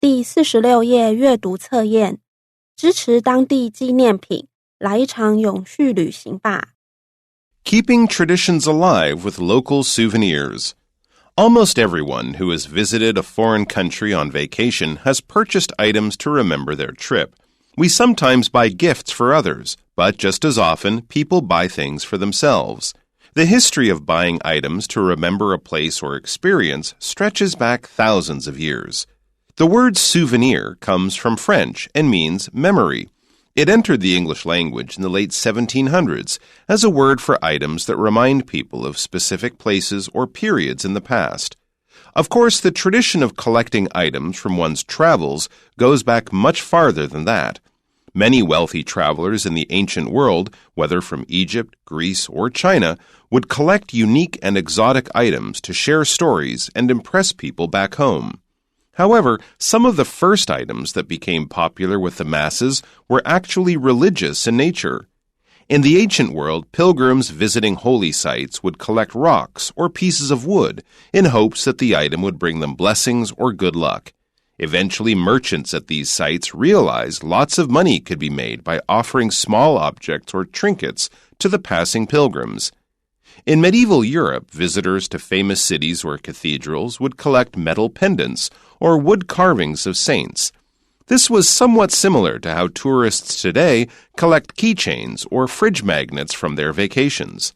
第46页阅读测验，支持当地纪念品，来一场永续旅行吧。Keeping traditions alive with local souvenirs. Almost everyone who has visited a foreign country on vacation has purchased items to remember their trip. We sometimes buy gifts for others, but just as often, people buy things for themselves. The history of buying items to remember a place or experience stretches back thousands of years. The word souvenir comes from French and means memory. It entered the English language in the late 1700s as a word for items that remind people of specific places or periods in the past. Of course, the tradition of collecting items from one's travels goes back much farther than that. Many wealthy travelers in the ancient world, whether from Egypt, Greece, or China, would collect unique and exotic items to share stories and impress people back home. However, some of the first items that became popular with the masses were actually religious in nature. In the ancient world, pilgrims visiting holy sites would collect rocks or pieces of wood in hopes that the item would bring them blessings or good luck. Eventually, merchants at these sites realized lots of money could be made by offering small objects or trinkets to the passing pilgrims. In medieval Europe, visitors to famous cities or cathedrals would collect metal pendants or wood carvings of saints. This was somewhat similar to how tourists today collect keychains or fridge magnets from their vacations.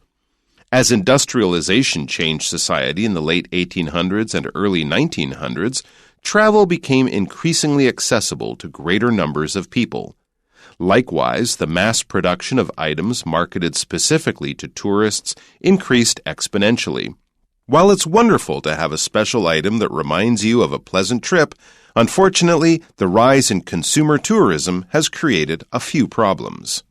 As industrialization changed society in the late 1800s and early 1900s, travel became increasingly accessible to greater numbers of people. Likewise, the mass production of items marketed specifically to tourists increased exponentially. While it's wonderful to have a special item that reminds you of a pleasant trip, unfortunately, the rise in consumer tourism has created a few problems.